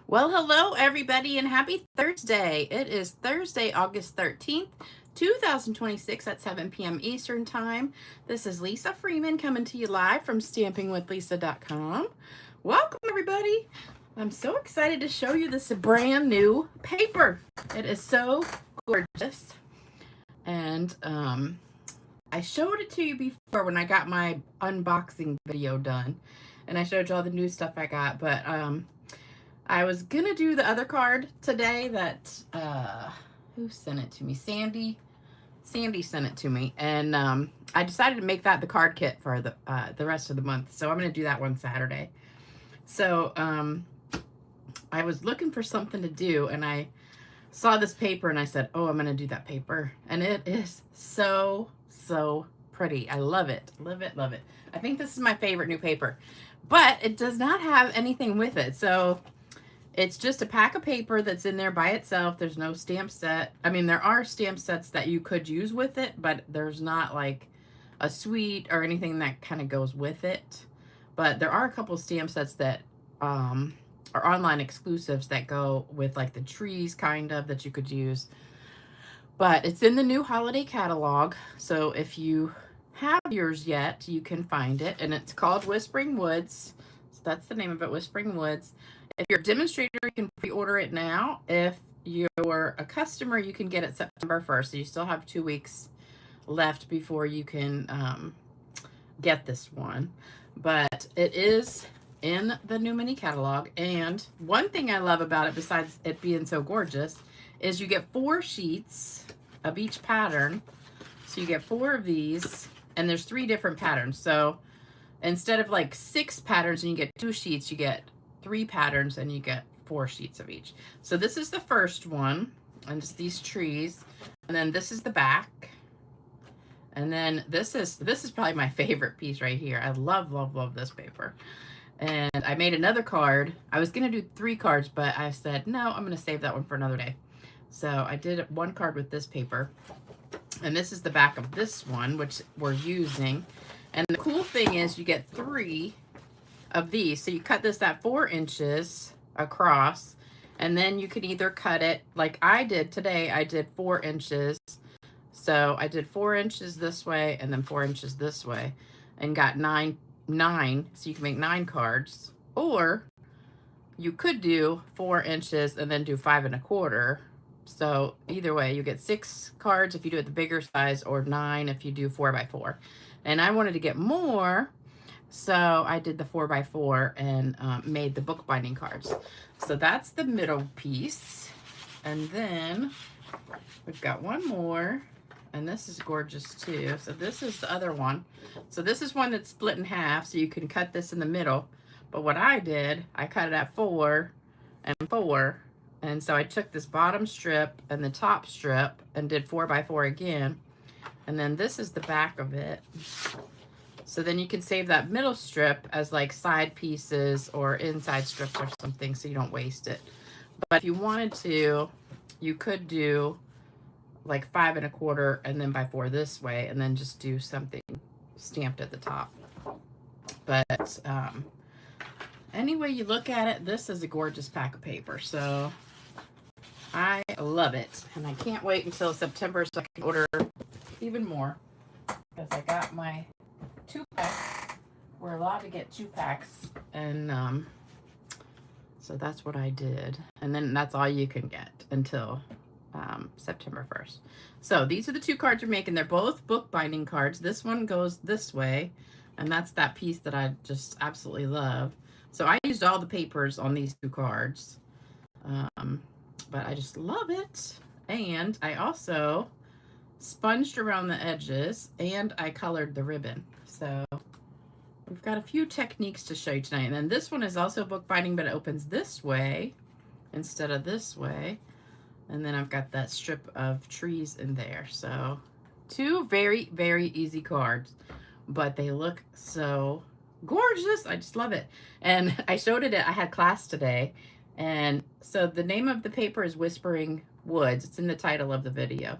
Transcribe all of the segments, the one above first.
Well, hello everybody and happy Thursday. It is Thursday, August 13th, 2026 at 7 p.m. Eastern Time. This is Lisa Freeman coming to you live from stampingwithlisa.com. Welcome everybody. I'm so excited to show you this brand new paper. It is so gorgeous. And I showed it to you before when I got my unboxing video done. And I showed you all the new stuff I got, but I was gonna do the other card today that who sent it to me? Sandy sent it to me, and I decided to make that the card kit for the rest of the month. So I'm gonna do that one Saturday. So I was looking for something to do, and I saw this paper, and I said, "Oh, I'm gonna do that paper," and it is so pretty. I love it, love it, love it. I think this is my favorite new paper, but it does not have anything with it, so. It's just a pack of paper that's in there by itself. There's no stamp set. I mean, there are stamp sets that you could use with it, but there's not like a suite or anything that kind of goes with it. But there are a couple stamp sets that are online exclusives that go with like the trees kind of that you could use. But it's in the new holiday catalog. So if you have yours yet, you can find it. And it's called Whispering Woods. So that's the name of it, Whispering Woods. If you're a demonstrator, you can pre-order it now. If you're a customer, you can get it September 1st. So you still have 2 weeks left before you can get this one. But it is in the new mini catalog. And one thing I love about it, besides it being so gorgeous, is you get 4 sheets of each pattern. So you get 4 of these, and there's 3 different patterns. So instead of like 6 patterns and you get 2 sheets, you get 3 patterns and you get 4 sheets of each. So this is the first one, and just these trees, and then this is the back, and then this is probably my favorite piece right here. I love this paper. And I made another card. I was gonna do 3 cards, but I said no, I'm gonna save that one for another day. So I did 1 card with this paper, and this is the back of this one, which we're using. And the cool thing is you get 3 of these. So you cut this at 4 inches across, and then you can either cut it like I did today. I did 4 inches. So I did 4 inches this way and then 4 inches this way, and got 9. So you can make 9 cards. Or you could do 4 inches and then do 5 1/4. So either way, you get 6 cards if you do it the bigger size, or 9 if you do 4 by 4. And I wanted to get more, so I did the 4 by 4 and made the bookbinding cards. So that's the middle piece. And then we've got one more, and this is gorgeous too. So this is the other one. So this is one that's split in half, so you can cut this in the middle. But what I did, I cut it at 4 and 4. And so I took this bottom strip and the top strip and did 4 by 4 again. And then this is the back of it. So then you can save that middle strip as like side pieces or inside strips or something, so you don't waste it. But if you wanted to, you could do like 5 1/4 and then by 4 this way, and then just do something stamped at the top. But any way you look at it, this is a gorgeous pack of paper. So I love it, and I can't wait until September so I can order even more, because I got my 2-pack. We're allowed to get 2 packs, and so that's what I did. And then that's all you can get until September 1st. So these are the 2 cards we're making. They're both bookbinding cards. This one goes this way, and that's that piece that I just absolutely love. So I used all the papers on these 2 cards, but I just love it. And I also sponged around the edges, and I colored the ribbon. So we've got a few techniques to show you tonight. And then this one is also bookbinding, but it opens this way instead of this way. And then I've got that strip of trees in there. So 2 very easy cards, but they look so gorgeous. I just love it. And I showed it I had class today. And so the name of the paper is Whispering Woods. It's in the title of the video.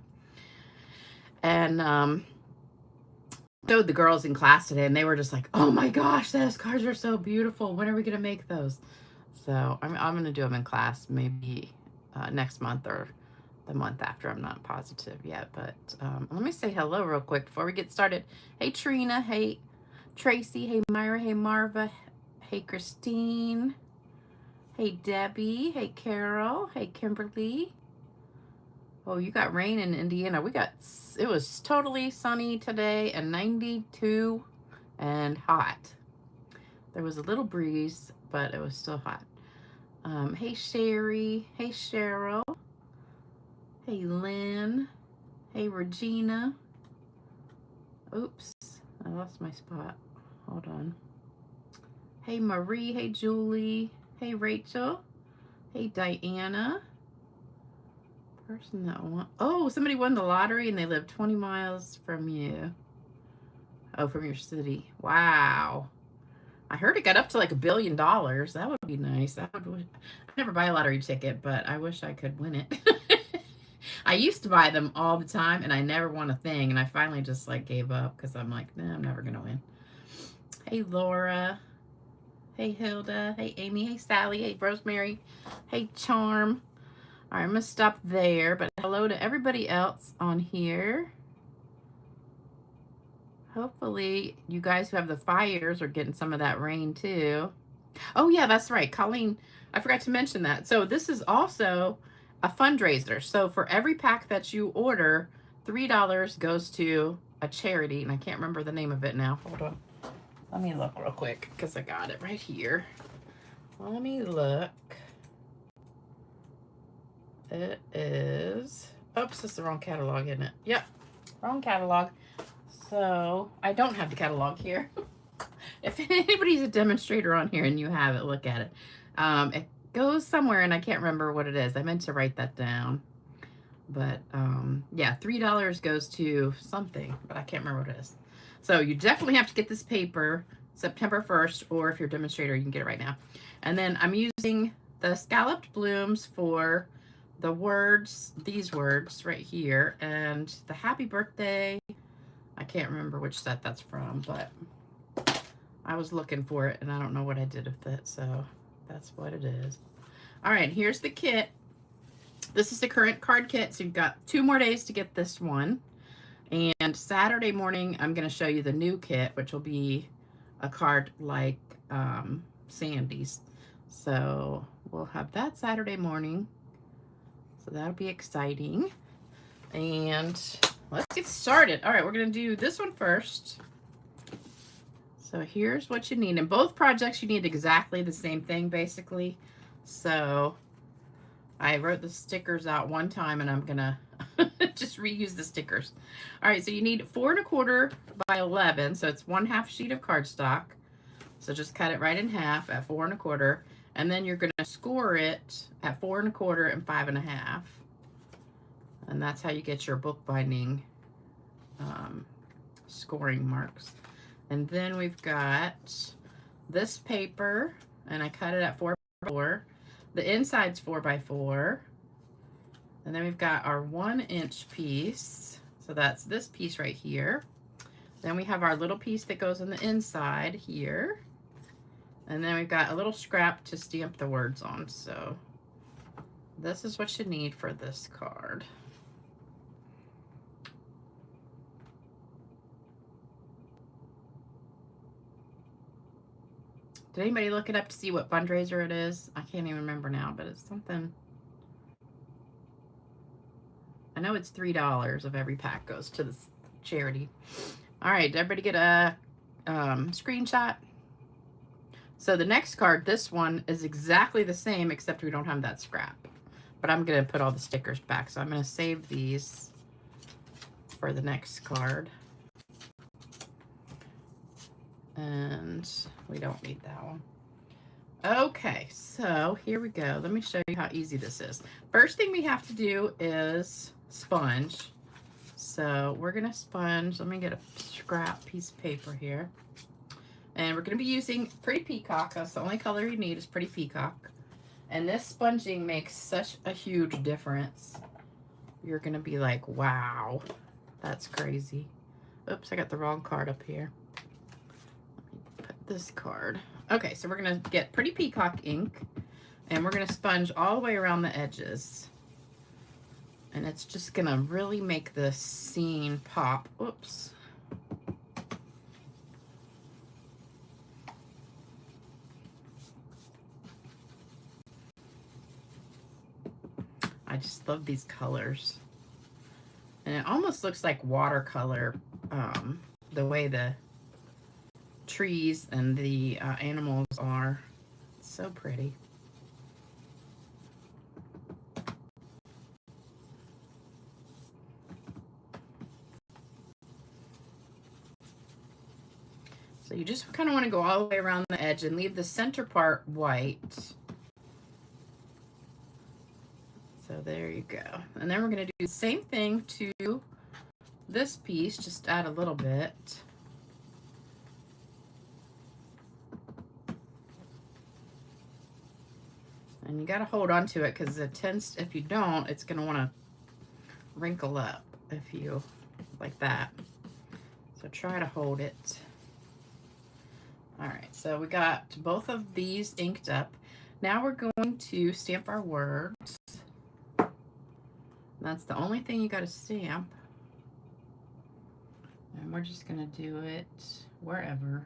And showed the girls in class today, and they were just like, oh my gosh, those cards are so beautiful. When are we going to make those? So I'm going to do them in class maybe next month or the month after. I'm not positive yet, but let me say hello real quick before we get started. Hey, Trina. Hey, Tracy. Hey, Myra. Hey, Marva. Hey, Christine. Hey, Debbie. Hey, Carol. Hey, Kimberly. Oh, you got rain in Indiana. It was totally sunny today and 92 and hot. There was a little breeze, but it was still hot. Hey, Sherry. Hey, Cheryl. Hey, Lynn. Hey, Regina. Oops, I lost my spot. Hold on. Hey, Marie. Hey, Julie. Hey, Rachel. Hey, Diana. Person that won. Oh, somebody won the lottery and they live 20 miles from you. Oh, from your city. Wow. I heard it got up to like $1 billion. That would be nice. I never buy a lottery ticket, but I wish I could win it. I used to buy them all the time and I never won a thing. And I finally just like gave up because I'm like, nah, I'm never going to win. Hey, Laura. Hey, Hilda. Hey, Amy. Hey, Sally. Hey, Rosemary. Hey, Charm. All right, I'm going to stop there. But hello to everybody else on here. Hopefully you guys who have the fires are getting some of that rain too. Oh yeah, that's right. Colleen, I forgot to mention that. So this is also a fundraiser. So for every pack that you order, $3 goes to a charity. And I can't remember the name of it now. Hold on. Let me look real quick because I got it right here. Let me look. It is, oops, this is the wrong catalog, isn't it? Yep, wrong catalog. So I don't have the catalog here. If anybody's a demonstrator on here and you have it, look at it. It goes somewhere and I can't remember what it is. I meant to write that down. But yeah, $3 goes to something, but I can't remember what it is. So you definitely have to get this paper September 1st, or if you're a demonstrator, you can get it right now. And then I'm using the scalloped blooms for the words, these words right here, and the happy birthday. I can't remember which set that's from, but I was looking for it and I don't know what I did with it, so that's what it is. All right, here's the kit. This is the current card kit, so you've got 2 more days to get this one. And Saturday morning, I'm going to show you the new kit, which will be a card like Sandy's. So we'll have that Saturday morning. So that'll be exciting. And let's get started. All right, we're going to do this one first. So here's what you need. In both projects, you need exactly the same thing, basically. So I wrote the stickers out one time, and I'm going to just reuse the stickers. All right, so you need 4 1/4 by 11. So it's 1/2 sheet of cardstock. So just cut it right in half at 4 1/4. And then you're going to score it at 4 1/4 and 5 1/2. And that's how you get your bookbinding scoring marks. And then we've got this paper, and I cut it at 4 by 4. The inside's 4 by 4. And then we've got our 1-inch piece. So that's this piece right here. Then we have our little piece that goes on the inside here. And then we've got a little scrap to stamp the words on. So this is what you need for this card. Did anybody look it up to see what fundraiser it is? I can't even remember now, but it's something. I know it's $3 of every pack goes to this charity. All right, did everybody get a screenshot? So the next card, this one, is exactly the same, except we don't have that scrap. But I'm going to put all the stickers back, so I'm going to save these for the next card. And we don't need that one. Okay, so here we go. Let me show you how easy this is. First thing we have to do is sponge. So we're going to sponge. Let me get a scrap piece of paper here. And we're going to be using Pretty Peacock. That's the only color you need is Pretty Peacock. And this sponging makes such a huge difference. You're going to be like, wow, that's crazy. Oops, I got the wrong card up here. Let me put this card. Okay, so we're going to get Pretty Peacock ink. And we're going to sponge all the way around the edges. And it's just going to really make the scene pop. Oops. I just love these colors. And it almost looks like watercolor, the way the trees and the animals are. It's so pretty. So you just kind of want to go all the way around the edge and leave the center part white. So there you go. And then we're going to do the same thing to this piece, just add a little bit. And you got to hold on to it because it tends, if you don't, it's going to want to wrinkle up if you, like that. So try to hold it. All right, so we got both of these inked up. Now we're going to stamp our words. That's the only thing you got to stamp. And we're just going to do it wherever.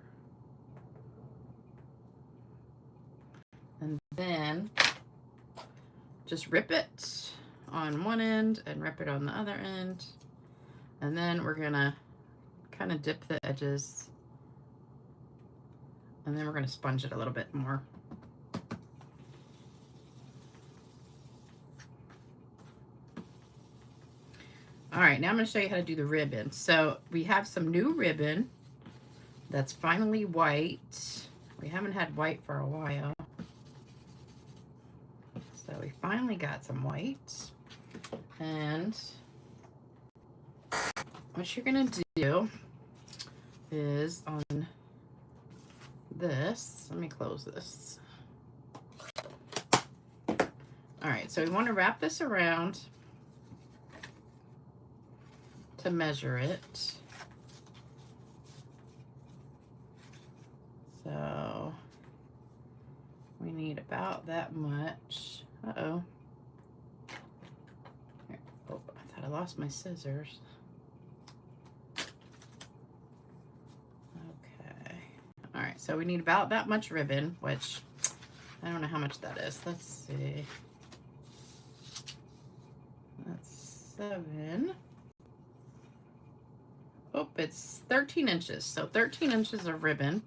And then just rip it on one end and rip it on the other end. And then we're going to kind of dip the edges. And then we're going to sponge it a little bit more. All right, now I'm going to show you how to do the ribbon. So we have some new ribbon that's finally white. We haven't had white for a while. So we finally got some white. And what you're going to do is on this, let me close this. All right, so we want to wrap this around to measure it. So we need about that much. Uh-oh. Here. Oh, I thought I lost my scissors. Okay. All right, so we need about that much ribbon, which I don't know how much that is. Let's see. That's 7. Oh, it's 13 inches. So 13 inches of ribbon.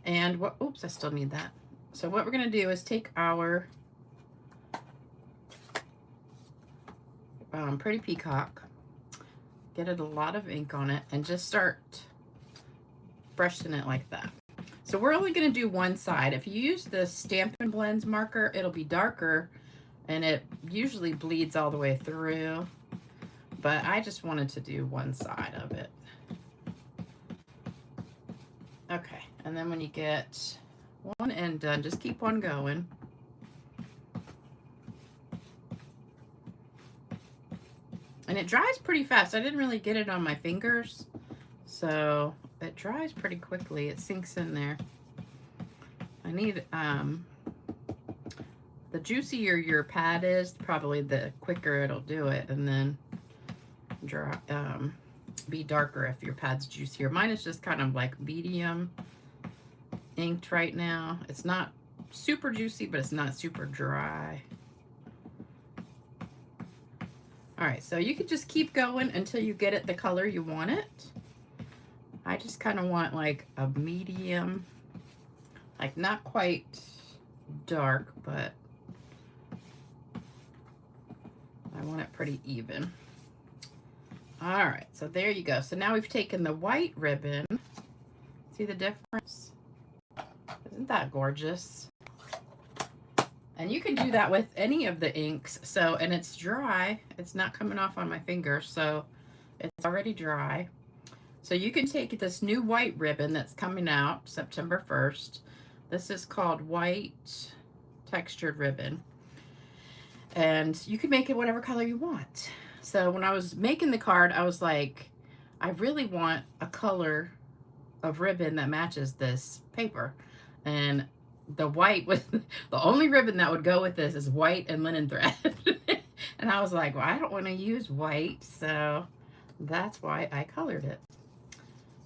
And what, oops, I still need that. So what we're going to do is take our Pretty Peacock, get it a lot of ink on it, and just start brushing it like that. So we're only going to do one side. If you use the Stampin' Blends marker, it'll be darker, and it usually bleeds all the way through. But I just wanted to do one side of it. Okay, and then when you get one end done, just keep on going. And it dries pretty fast. I didn't really get it on my fingers, so it dries pretty quickly. It sinks in there. I need, the juicier your pad is, probably the quicker it'll do it, and then dry, be darker if your pad's juicier. Mine is just kind of like medium inked right now. It's not super juicy, but it's not super dry. All right, so you can just keep going until you get it the color you want it. I just kind of want like a medium, like not quite dark, but I want it pretty even. All right, so there you go. So now we've taken the white ribbon. See the difference? Isn't that gorgeous? And you can do that with any of the inks. So, and it's dry. It's not coming off on my finger, so it's already dry. So you can take this new white ribbon that's coming out September 1st. This is called White Textured Ribbon. And you can make it whatever color you want. So when I was making the card, I was like, I really want a color of ribbon that matches this paper. And the white with the only ribbon that would go with this is white and linen thread. And I was like, well, I don't want to use white, so that's why I colored it.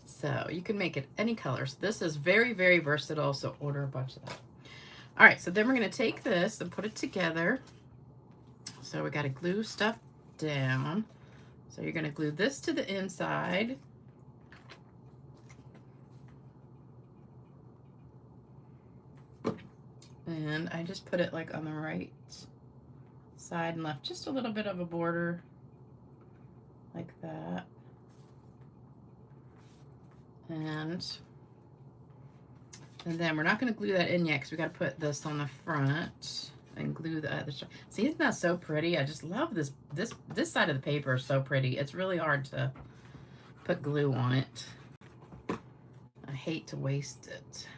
So you can make it any colors. This is very, very versatile, so order a bunch of that. All right, so then we're going to take this and put it together. So we got to glue stuff down. So you're going to glue this to the inside. And I just put it like on the right side and left just a little bit of a border like that. And then we're not going to glue that in yet because we got to put this on the front and glue the other side. See, isn't that so pretty? I just love this side of the paper is so pretty. It's really hard to put glue on it. I hate to waste it.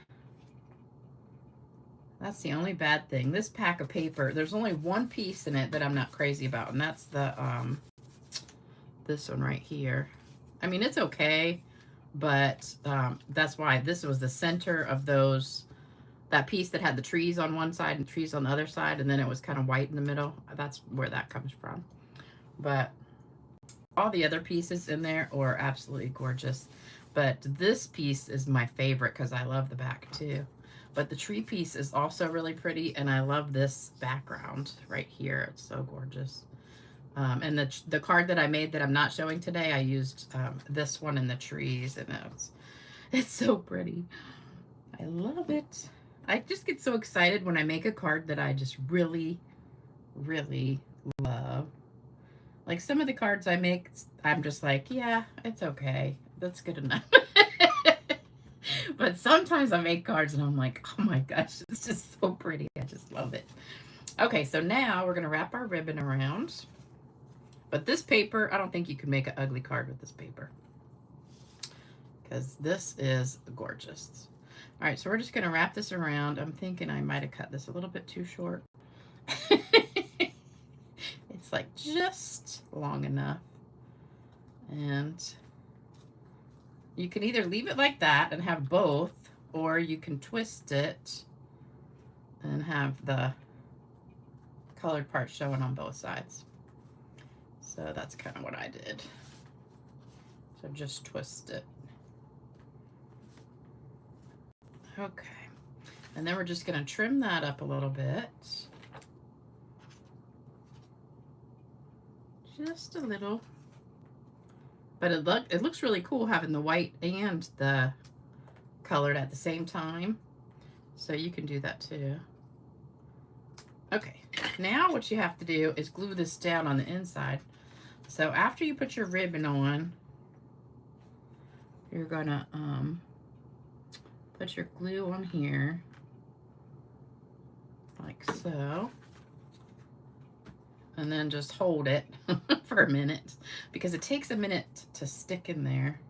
That's the only bad thing. This pack of paper, there's only one piece in it that I'm not crazy about, and that's the this one right here. I mean, it's okay, but that's why this was the center of that piece that had the trees on one side and trees on the other side, and then it was kind of white in the middle. That's where that comes from. But all the other pieces in there are absolutely gorgeous. But this piece is my favorite because I love the back too. But the tree piece is also really pretty, and I love this background right here. It's so gorgeous. And the card that I made that I'm not showing today, I used this one in the trees, and it's so pretty. I love it. I just get so excited when I make a card that I just really, really love. Like some of the cards I make, I'm just like, yeah, it's okay. That's good enough. But sometimes I make cards and I'm like, oh my gosh, it's just so pretty. I just love it. Okay, so now we're going to wrap our ribbon around. But this paper, I don't think you can make an ugly card with this paper, because this is gorgeous. All right, so we're just going to wrap this around. I'm thinking I might have cut this a little bit too short. It's like just long enough. And you can either leave it like that and have both, or you can twist it and have the colored part showing on both sides. So that's kind of what I did. So just twist it. Okay. And then we're just going to trim that up a little bit. Just a little. But it looks really cool having the white and the colored at the same time. So you can do that too. Okay, now what you have to do is glue this down on the inside. So after you put your ribbon on, you're gonna put your glue on here, like so. And then just hold it for a minute, because it takes a minute to stick in there.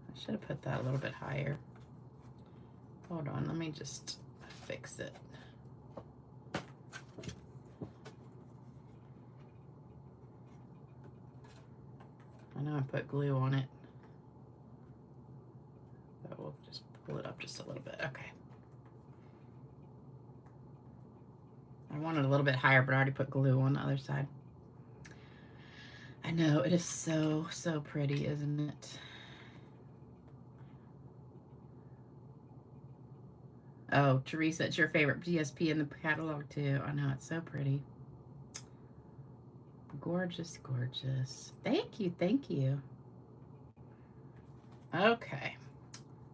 I should have put that a little bit higher. Hold on, let me just fix it. I know I put glue on it, but we'll just pull it up just a little bit. Okay. I want it a little bit higher, but I already put glue on the other side. I know, it is so, so pretty, isn't it? Oh, Teresa, it's your favorite DSP in the catalog too. I know, it's so pretty. Gorgeous, gorgeous. Thank you, thank you. Okay,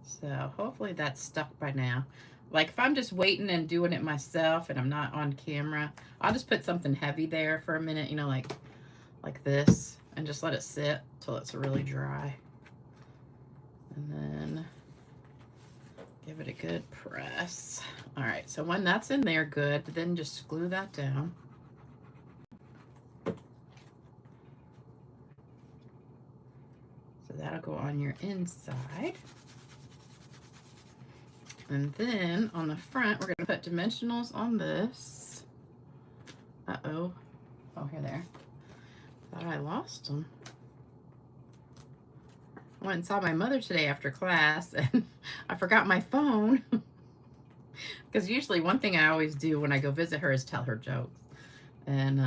so hopefully that's stuck by now. Like if I'm just waiting and doing it myself and I'm not on camera, I'll just put something heavy there for a minute, you know, like this, and just let it sit till it's really dry. And then give it a good press. All right, so when that's in there good, then just glue that down. So that'll go on your inside. And then on the front, we're going to put dimensionals on this. Uh-oh. Oh, here they are. Thought I lost them. I went and saw my mother today after class, and I forgot my phone. Because usually one thing I always do when I go visit her is tell her jokes. And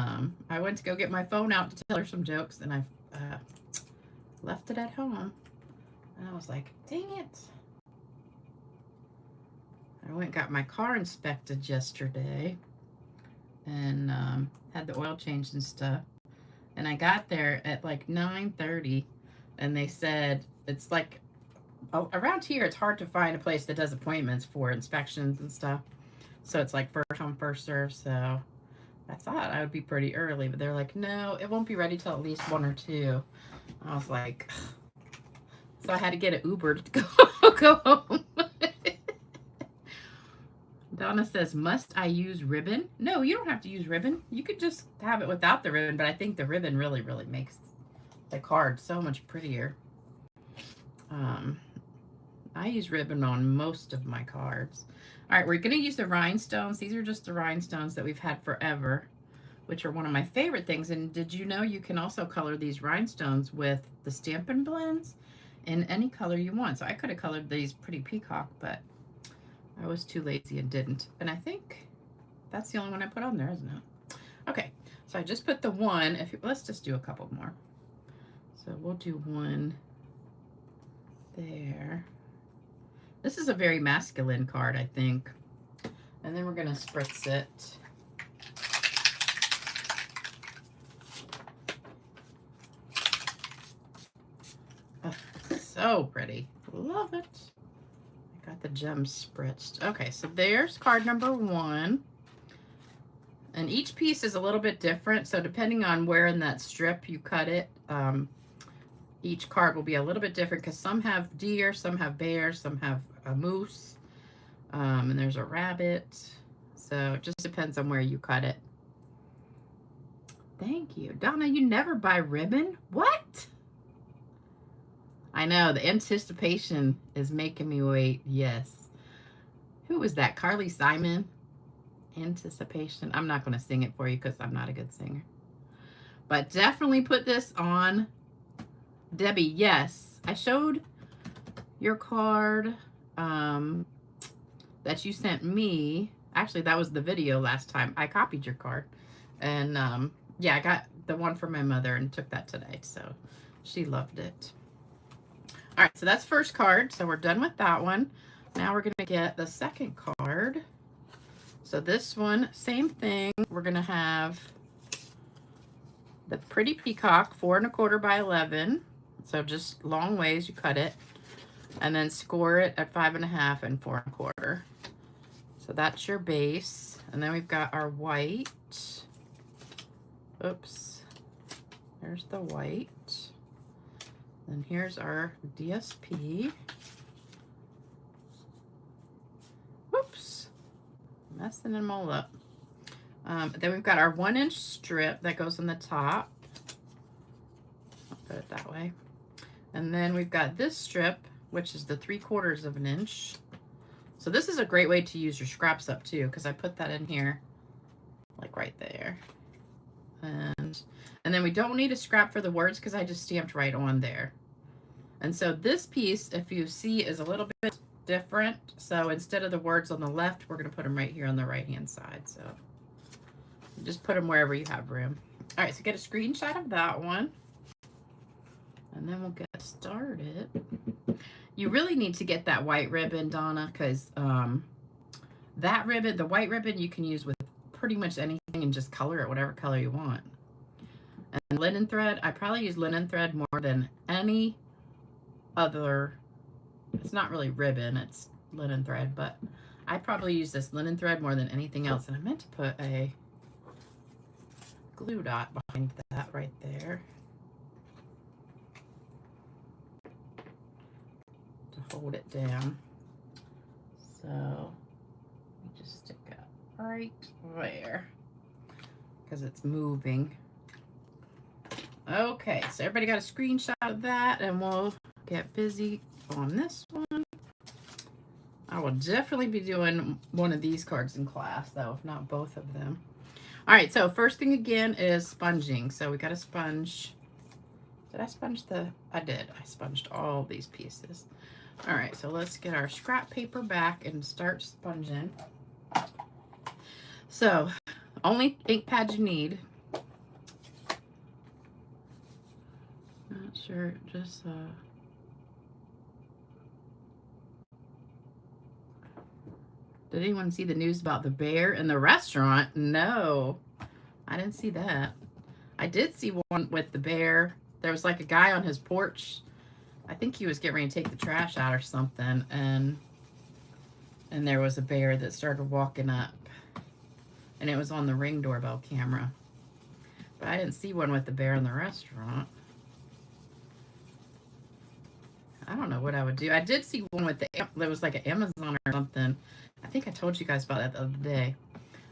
I went to go get my phone out to tell her some jokes, and I left it at home. And I was like, dang it. I went and got my car inspected yesterday and had the oil changed and stuff. And I got there at like 9:30, and they said it's like, oh, around here it's hard to find a place that does appointments for inspections and stuff. So it's like first come, first serve. So I thought I would be pretty early, but they're like, no, it won't be ready till at least 1 or 2. I was like, so I had to get an Uber to go home. Donna says, must I use ribbon? No, you don't have to use ribbon. You could just have it without the ribbon, but I think the ribbon really, really makes the card so much prettier. I use ribbon on most of my cards. All right, we're going to use the rhinestones. These are just the rhinestones that we've had forever, which are one of my favorite things. And did you know you can also color these rhinestones with the Stampin' blends in any color you want? So I could have colored these pretty peacock, but I was too lazy and didn't. And I think that's the only one I put on there, isn't it? Okay, so I just put the one. Let's just do a couple more. So we'll do one there. This is a very masculine card, I think. And then we're going to spritz it. Oh, so pretty. Love it. I got the gems spritzed. Okay, so there's card number 1. And each piece is a little bit different. So depending on where in that strip you cut it, each card will be a little bit different because some have deer, some have bears, some have a moose, and there's a rabbit. So it just depends on where you cut it. Thank you. Donna, you never buy ribbon? What? I know, the anticipation is making me wait. Yes. Who was that? Carly Simon? Anticipation. I'm not going to sing it for you because I'm not a good singer. But definitely put this on. Debbie, yes. I showed your card that you sent me. Actually, that was the video last time. I copied your card. And yeah, I got the one for my mother and took that today. So she loved it. All right, so that's first card. So we're done with that one. Now we're going to get the second card. So this one, same thing. We're going to have the pretty peacock, 4 1/4 by 11. So just long ways you cut it. And then score it at 5 1/2 and 4 1/4. So that's your base. And then we've got our white. Oops. There's the white. And here's our DSP. Whoops. Messing them all up. Then we've got our 1-inch strip that goes on the top. I'll put it that way. And then we've got this strip, which is the 3/4 of an inch. So this is a great way to use your scraps up too, because I put that in here, like right there. And then we don't need a scrap for the words because I just stamped right on there. And so this piece, if you see, is a little bit different. So instead of the words on the left, we're going to put them right here on the right-hand side. So just put them wherever you have room. All right, so get a screenshot of that one. And then we'll get started. You really need to get that white ribbon, Donna, because that ribbon, the white ribbon, you can use with pretty much anything and just color it whatever color you want. And linen thread, I probably use linen thread more than any other. It's not really ribbon, it's linen thread, but I probably use this linen thread more than anything else. And I meant to put a glue dot behind that right there to hold it down. So you just stick it right there because it's moving. Okay, so everybody got a screenshot of that, and we'll get busy on this one. I will definitely be doing one of these cards in class, though, if not both of them. All right, so first thing again is sponging. So we got a sponge. Did I sponge the, I did. I sponged all these pieces. All right, so let's get our scrap paper back and start sponging. So, only ink pad you need. Not sure, just, did anyone see the news about the bear in the restaurant? No, I didn't see that. I did see one with the bear. There was like a guy on his porch. I think he was getting ready to take the trash out or something, and there was a bear that started walking up, and it was on the Ring doorbell camera. But I didn't see one with the bear in the restaurant. I don't know what I would do. I did see one with there was like an Amazon or something. I think I told you guys about that the other day.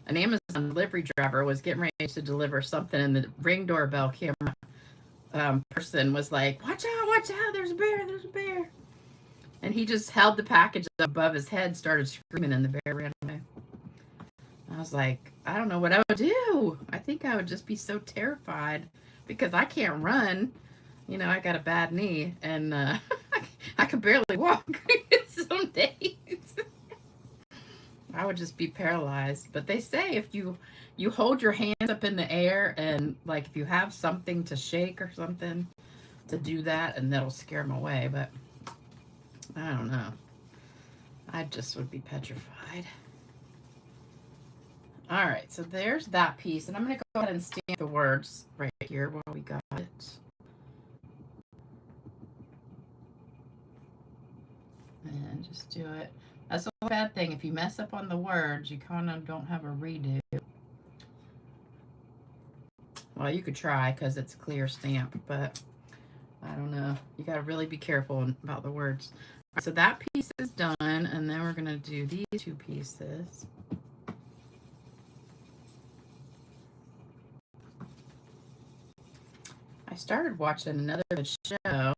An Amazon delivery driver was getting ready to deliver something, and the Ring doorbell camera person was like, watch out, there's a bear, there's a bear. And he just held the package above his head, started screaming, and the bear ran away. I was like, I don't know what I would do. I think I would just be so terrified because I can't run. You know, I got a bad knee, and I could barely walk some days. I would just be paralyzed. But they say if you hold your hands up in the air, and like if you have something to shake or something, to do that, and that'll scare them away. But I don't know. I just would be petrified. All right, so there's that piece, and I'm going to go ahead and stamp the words right here while we got it. And just do it. That's a bad thing. If you mess up on the words, you kind of don't have a redo. Well, you could try because it's clear stamp, but I don't know. You got to really be careful about the words. Right, so that piece is done, and then we're going to do these two pieces. I started watching another show.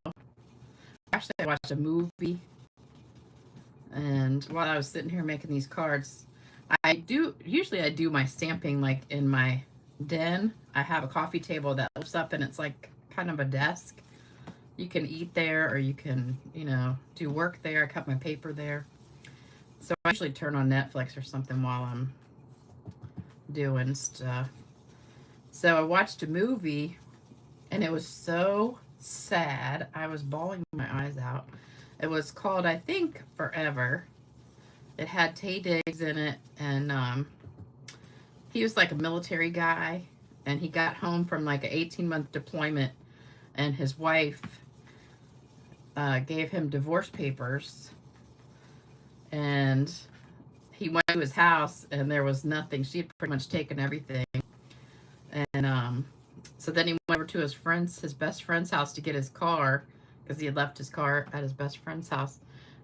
Actually, I watched a movie. And while I was sitting here making these cards, usually I do my stamping like in my den. I have a coffee table that lifts up, and it's like kind of a desk. You can eat there, or you can, you know, do work there. I cut my paper there. So I usually turn on Netflix or something while I'm doing stuff. So I watched a movie, and it was so sad. I was bawling my eyes out. It was called, I think, Forever. It had Tay Diggs in it, and he was like a military guy, and he got home from like an 18-month deployment, and his wife gave him divorce papers, and he went to his house, and there was nothing. She had pretty much taken everything, and so then he went over to his best friend's house to get his car, because he had left his car at his best friend's house.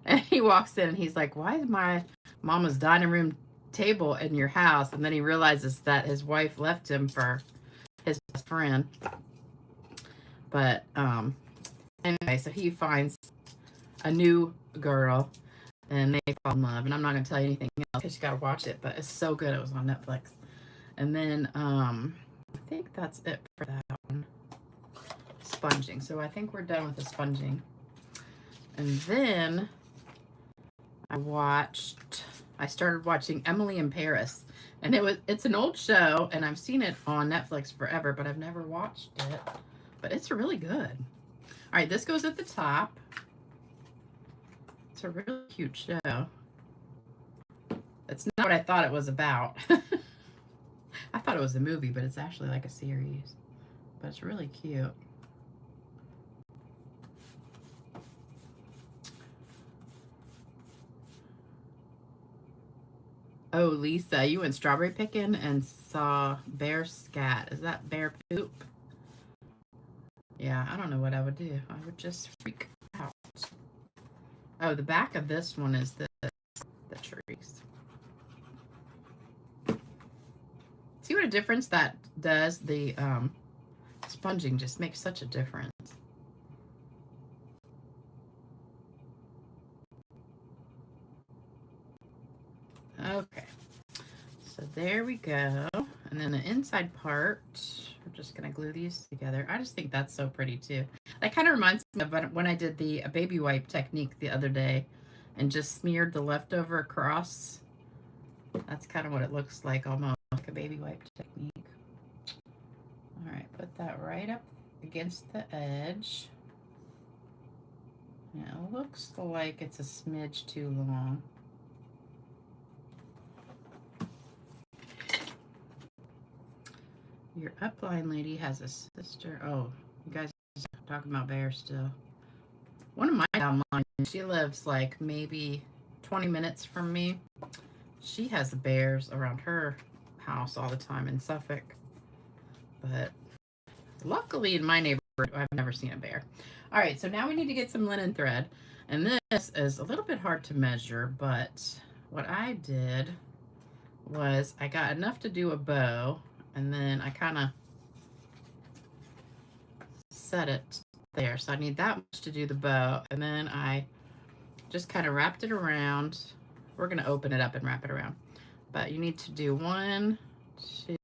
And he walks in, and he's like, why is my mama's dining room table in your house? And then he realizes that his wife left him for his best friend. But anyway, so he finds a new girl, and they fall in love. And I'm not going to tell you anything else because you got to watch it, but it's so good. It was on Netflix. And then I think that's it for that one. Sponging. So I think we're done with the sponging. And then I started watching Emily in Paris. And it's an old show, and I've seen it on Netflix forever, but I've never watched it. But it's really good. All right, this goes at the top. It's a really cute show. It's not what I thought it was about. I thought it was a movie, but it's actually like a series. But it's really cute. Oh, Lisa, you went strawberry picking and saw bear scat. Is that bear poop? Yeah, I don't know what I would do. I would just freak out. Oh, the back of this one is the trees. See what a difference that does? The sponging just makes such a difference. Okay, so there we go. And then the inside part, we're just going to glue these together. I just think that's so pretty too. That kind of reminds me of when I did the baby wipe technique the other day and just smeared the leftover across. That's kind of what it looks like, almost like a baby wipe technique. All right, put that right up against the edge. Now it looks like it's a smidge too long. Your upline lady has a sister. Oh, you guys are talking about bears still. One of my downline, she lives like maybe 20 minutes from me. She has the bears around her house all the time in Suffolk. But luckily in my neighborhood, I've never seen a bear. All right, so now we need to get some linen thread. And this is a little bit hard to measure, but what I did was I got enough to do a bow, and then I kind of set it there. So I need that much to do the bow, and then I just kind of wrapped it around. We're going to open it up and wrap it around. But you need to do 1,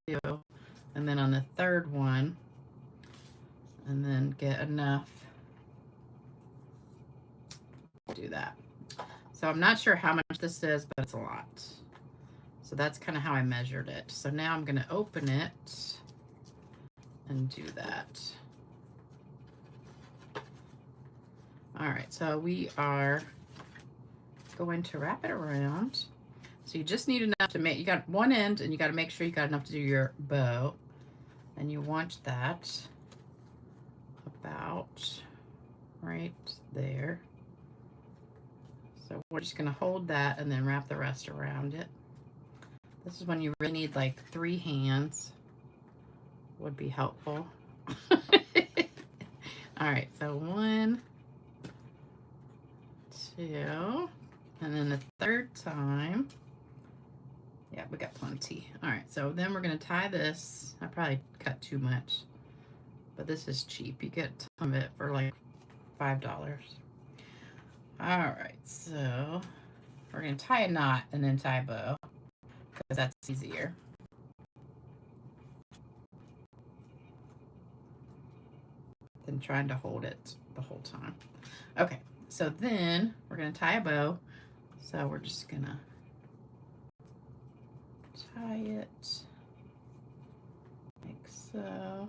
2, and then on the third one, and then get enough to do that. So I'm not sure how much this is, but it's a lot. So that's kind of how I measured it. So now I'm going to open it and do that. All right, so we are going to wrap it around. So you just need enough to make, you got one end, and you got to make sure you got enough to do your bow. And you want that about right there. So we're just going to hold that and then wrap the rest around it. This is when you really need like 3 hands, would be helpful. All right, so 1, 2, and then the third time. Yeah, we got plenty. All right, so then we're gonna tie this. I probably cut too much, but this is cheap. You get a ton of it for like $5. All right, so we're gonna tie a knot and then tie a bow, because that's easier. Than trying to hold it the whole time. Okay, so then we're gonna tie a bow. So we're just gonna tie it like so.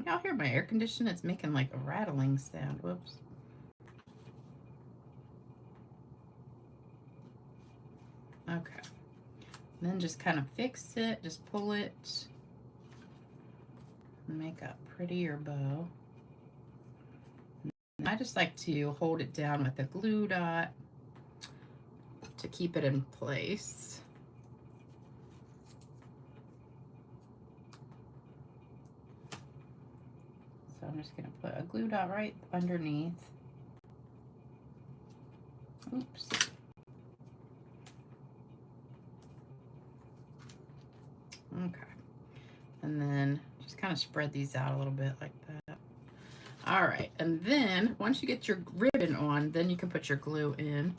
Y'all hear my air conditioner? It's making like a rattling sound. Whoops. Okay. And then just kind of fix it, just pull it, and make a prettier bow. And I just like to hold it down with a glue dot to keep it in place. So I'm just gonna put a glue dot right underneath. Oops. Okay. And then just kind of spread these out a little bit like that. All right, and then once you get your ribbon on, then you can put your glue in.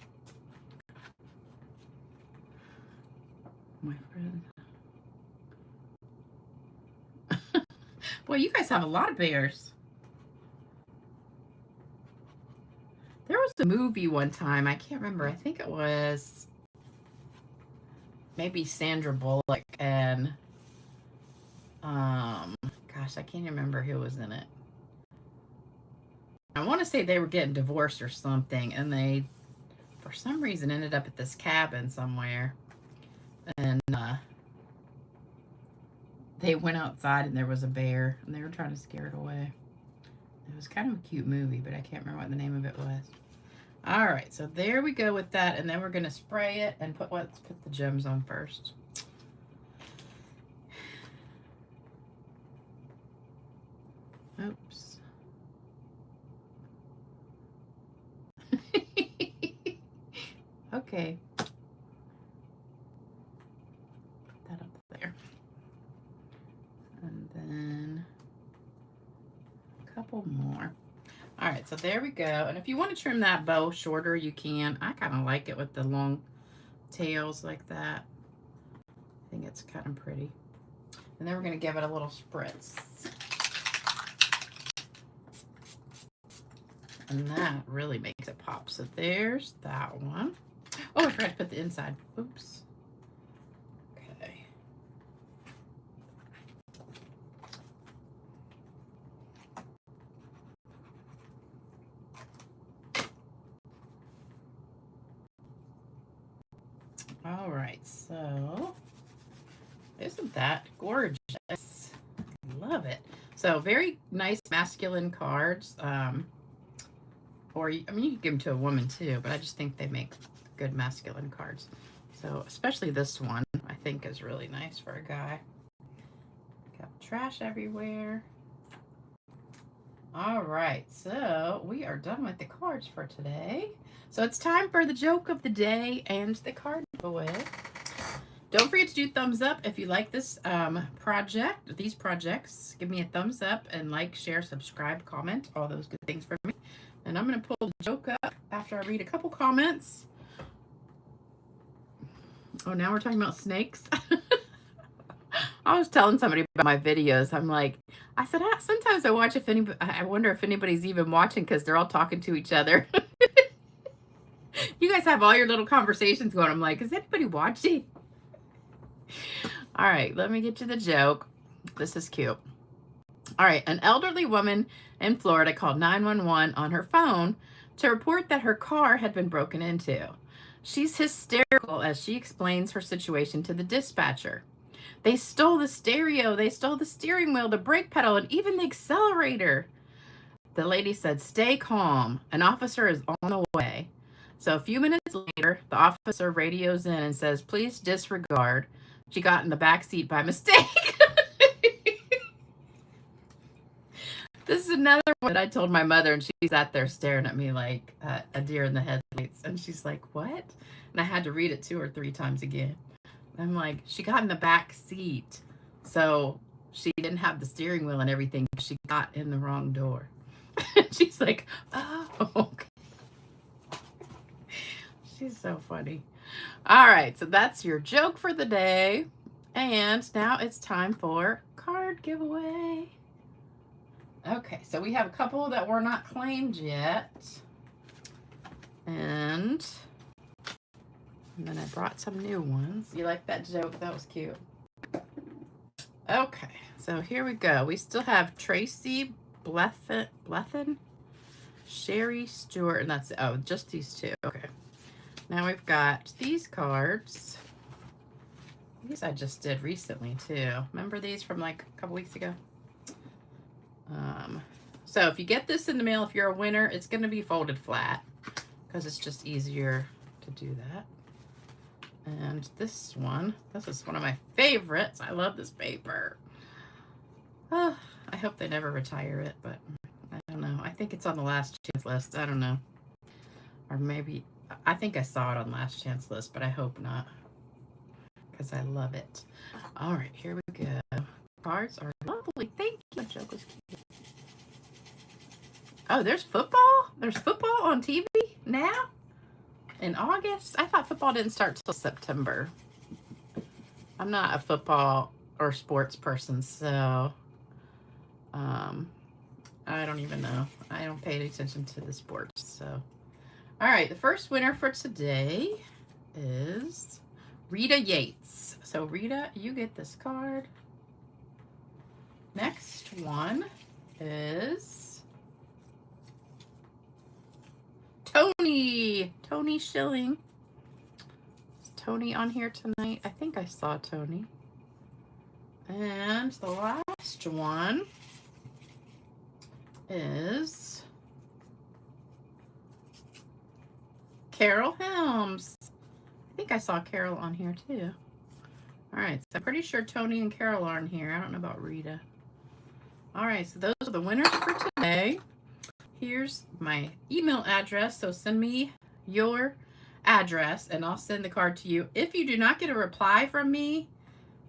My friend. Boy, you guys have a lot of bears. There was a movie one time, I can't remember, I think it was maybe Sandra Bullock and gosh, I can't remember who was in it. I want to say they were getting divorced or something, and they for some reason ended up at this cabin somewhere, and they went outside and there was a bear and they were trying to scare it away. It was kind of a cute movie, but I can't remember what the name of it was. All right, so there we go with that, and then we're going to spray it and let's put the gems on first. Oops. Okay. Put that up there. And then a couple more. All right, so there we go. And if you want to trim that bow shorter, you can. I kind of like it with the long tails like that. I think it's kind of pretty. And then we're going to give it a little spritz. And that really makes it pop. So there's that one. Oh, I forgot to put the inside. Oops. Okay. All right, so isn't that gorgeous? Love it. So very nice masculine cards. Or, I mean, you can give them to a woman too, but I just think they make good masculine cards. So especially this one, I think is really nice for a guy. Got trash everywhere. All right, so we are done with the cards for today. So it's time for the joke of the day and the card giveaway. Don't forget to do thumbs up if you like this project, these projects. Give me a thumbs up and like, share, subscribe, comment, all those good things for me. And I'm going to pull the joke up after I read a couple comments. Oh, now we're talking about snakes. I was telling somebody about my videos. I'm like, I said, sometimes I watch I wonder if anybody's even watching because they're all talking to each other. You guys have all your little conversations going. I'm like, is anybody watching? All right, let me get to the joke. This is cute. All right, an elderly woman in Florida called 911 on her phone to report that her car had been broken into. She's hysterical as she explains her situation to the dispatcher. They stole the stereo, they stole the steering wheel, the brake pedal, and even the accelerator. The lady said, stay calm. An officer is on the way. So a few minutes later, the officer radios in and says, please disregard. She got in the back seat by mistake. This is another one that I told my mother, and she sat there staring at me like a deer in the headlights. And she's like, what? And I had to read it 2 or 3 times again. I'm like, she got in the back seat. So she didn't have the steering wheel and everything. She got in the wrong door. She's like, oh, okay. She's so funny. All right, so that's your joke for the day. And now it's time for card giveaway. Okay, so we have a couple that were not claimed yet. And then I brought some new ones. You like that joke? That was cute. Okay, so here we go. We still have Tracy Blethen, Sherry Stewart, and that's, oh, just these 2. Okay. Now we've got these cards. These I just did recently too. Remember these from like a couple weeks ago? So if you get this in the mail, if you're a winner, it's going to be folded flat because it's just easier to do that. And this is one of my favorites. I love this paper. Oh, I hope they never retire it, but I don't know. I think it's on the last chance list. I don't know. Or maybe, I think I saw it on last chance list, but I hope not because I love it. All right, here we go. Cards are lovely. Thank you. Joke was cute. Oh, there's football? There's football on TV now? In August? I thought football didn't start till September. I'm not a football or sports person, so I don't even know. I don't pay any attention to the sports, so. All right, the first winner for today is Rita Yates. So Rita, you get this card. Next one is Tony Schilling. Is Tony on here tonight? I think I saw Tony. And the last one is Carol Helms. I think I saw Carol on here too. All right, so I'm pretty sure Tony and Carol are in here. I don't know about Rita. All right, so those are the winners for today. Here's my email address, so send me your address and I'll send the card to you. If you do not get a reply from me,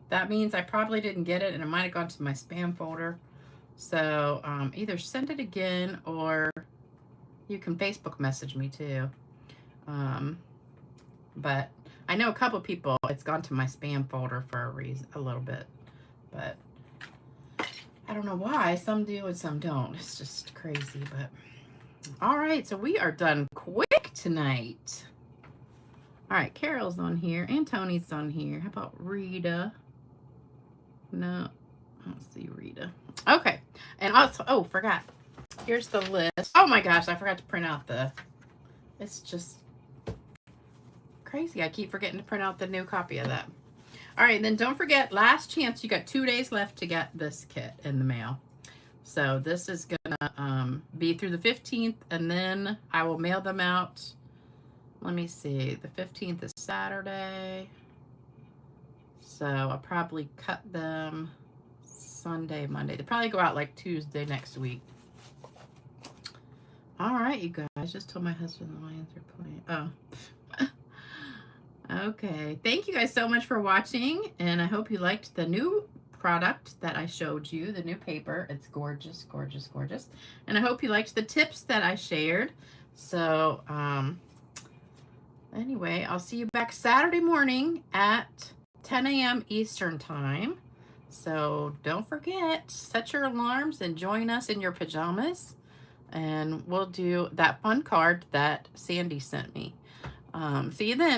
that means I probably didn't get it and it might have gone to my spam folder. So either send it again or you can Facebook message me too. But I know a couple people, it's gone to my spam folder for a reason, a little bit, but I don't know why. Some do and some don't. It's just crazy, but All right, so we are done quick tonight. All right, Carol's on here and Tony's on here. How about Rita? No, I don't see Rita. Okay, and also, oh, forgot. Here's the list. Oh my gosh, I forgot to print out it's just crazy. I keep forgetting to print out the new copy of that. All right, then don't forget, last chance. You got 2 days left to get this kit in the mail. So this is gonna be through the 15th, and then I will mail them out. Let me see. The 15th is Saturday. So I'll probably cut them Sunday, Monday. They probably go out like Tuesday next week. All right, you guys. Just told my husband the lions are playing. Oh. Okay. Thank you guys so much for watching, and I hope you liked the new product that I showed you, the new paper. It's gorgeous, gorgeous, gorgeous. And I hope you liked the tips that I shared. So, anyway, I'll see you back Saturday morning at 10 a.m. Eastern time. So don't forget, set your alarms and join us in your pajamas. And we'll do that fun card that Sandy sent me. See you then.